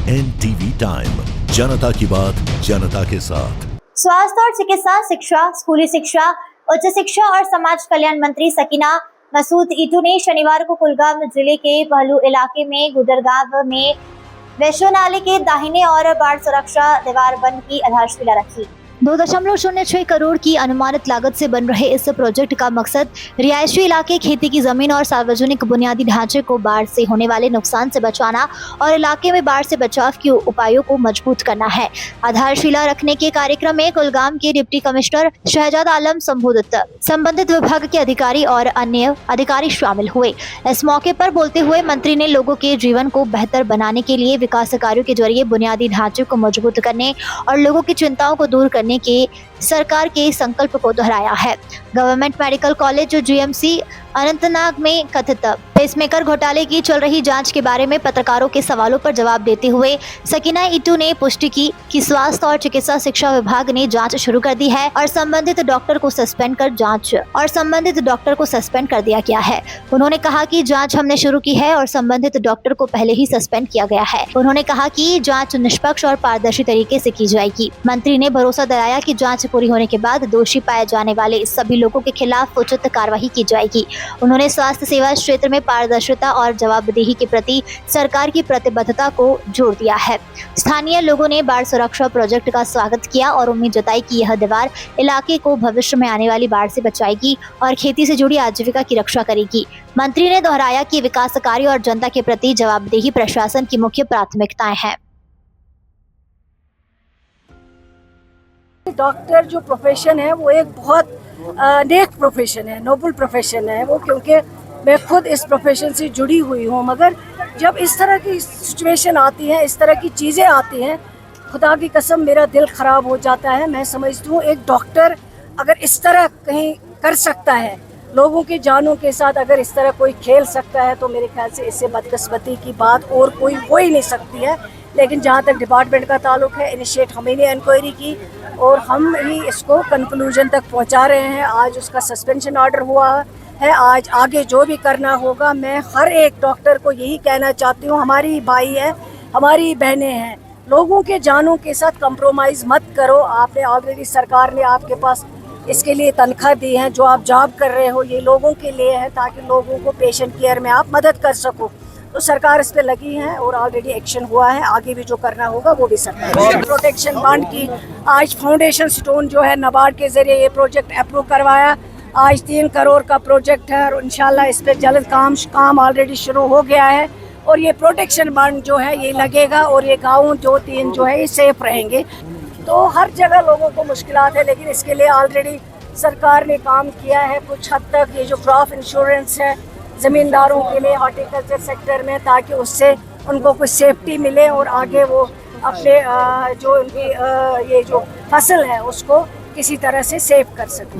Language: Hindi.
NTV टाइम, जनता की बात जनता के साथ। स्वास्थ्य और चिकित्सा, शिक्षा, स्कूली शिक्षा, उच्च शिक्षा और समाज कल्याण मंत्री सकीना मसूद ईटू ने शनिवार को कुलगाम जिले के पहलू इलाके में गुदरगांव में वैश्व नाले के दाहिने और बाढ़ सुरक्षा दीवार बंद की आधारशिला रखी। 2.06 करोड़ की अनुमानित लागत से बन रहे इस प्रोजेक्ट का मकसद रिहायशी इलाके, खेती की जमीन और सार्वजनिक बुनियादी ढांचे को बाढ़ से होने वाले नुकसान से बचाना और इलाके में बाढ़ से बचाव के उपायों को मजबूत करना है। आधारशिला रखने के कार्यक्रम में कुलगाम के डिप्टी कमिश्नर शहजाद आलम संबंधित विभाग के अधिकारी और अन्य अधिकारी शामिल हुए। इस मौके पर बोलते हुए मंत्री ने लोगों के जीवन को बेहतर बनाने के लिए विकास कार्यों के जरिए बुनियादी ढांचे को मजबूत करने और लोगों की चिंताओं को दूर करने के सरकार के संकल्प को दोहराया है। Government medical college GMC Anantnag में कथित पेसमेकर घोटाले की चल रही जांच के बारे में पत्रकारों के सवालों पर जवाब देते हुए सकीना ईटू ने पुष्टि की कि स्वास्थ्य और चिकित्सा शिक्षा विभाग ने जांच शुरू कर दी है और संबंधित डॉक्टर को सस्पेंड कर दिया गया है। उन्होंने कहा कि जांच हमने शुरू की है और संबंधित डॉक्टर को पहले ही सस्पेंड किया गया है। उन्होंने कहा कि जांच निष्पक्ष और पारदर्शी तरीके से की जाएगी। मंत्री ने भरोसा दिलाया कि जांच पूरी होने के बाद दोषी पाए जाने वाले सभी लोगों के खिलाफ उचित कार्रवाई की जाएगी। उन्होंने स्वास्थ्य सेवा क्षेत्र में पारदर्शिता और जवाबदेही के प्रति सरकार की प्रतिबद्धता को जोर दिया है। स्थानीय लोगों ने बाढ़ सुरक्षा प्रोजेक्ट का स्वागत किया और उम्मीद जताई कि यह दीवार इलाके को भविष्य में आने वाली बाढ़ से बचाएगी और खेती से जुड़ी आजीविका की रक्षा करेगी। मंत्री ने दोहराया कि विकास कार्य और जनता के प्रति जवाबदेही प्रशासन की मुख्य प्राथमिकताएं हैं। डॉक्टर जो प्रोफेशन है वो एक बहुत नेक प्रोफेशन है, नोबल प्रोफेशन है वो, क्योंकि मैं खुद इस प्रोफेशन से जुड़ी हुई हूँ। मगर जब इस तरह की सिचुएशन आती है, इस तरह की चीज़ें आती हैं, खुदा की कसम मेरा दिल ख़राब हो जाता है। मैं समझती हूँ एक डॉक्टर अगर इस तरह कहीं कर सकता है, लोगों की जानों के साथ अगर इस तरह कोई खेल सकता है, तो मेरे ख्याल से इससे बदकिस्मती की बात और कोई हो ही नहीं सकती है। लेकिन जहाँ तक डिपार्टमेंट का ताल्लुक है, इनिशिएट हम ही ने इंक्वायरी की और हम ही इसको कंक्लूजन तक पहुँचा रहे हैं। आज उसका सस्पेंशन ऑर्डर हुआ है। आज आगे जो भी करना होगा, मैं हर एक डॉक्टर को यही कहना चाहती हूँ, हमारी भाई है, हमारी बहनें हैं, लोगों के जानों के साथ कंप्रोमाइज़ मत करो। आपने ऑलरेडी, सरकार ने आपके पास इसके लिए तनख्वाह दी है, जो आप जॉब कर रहे हो ये लोगों के लिए है, ताकि लोगों को पेशेंट केयर में आप मदद कर सको। तो सरकार इस पे लगी है और ऑलरेडी एक्शन हुआ है। आगे भी जो करना होगा वो भी सरकार। प्रोटेक्शन बॉन्ड की आज फाउंडेशन स्टोन जो है नाबार्ड के जरिए ये प्रोजेक्ट अप्रूव करवाया। आज 3 करोड़ का प्रोजेक्ट है और इंशाल्लाह इस पे जल्द काम ऑलरेडी शुरू हो गया है। और ये प्रोटेक्शन बॉन्ड जो है ये लगेगा और ये गाँव 2-3 जो है ये सेफ रहेंगे। तो हर जगह लोगों को मुश्किलात है, लेकिन इसके लिए ऑलरेडी सरकार ने काम किया है कुछ हद तक। ये जो क्रॉप इंश्योरेंस है ज़मींदारों के लिए हॉर्टिकल्चर सेक्टर में, ताकि उससे उनको कुछ सेफ्टी मिले और आगे वो अपने जो उनकी ये जो फसल है उसको किसी तरह से सेव कर सकें।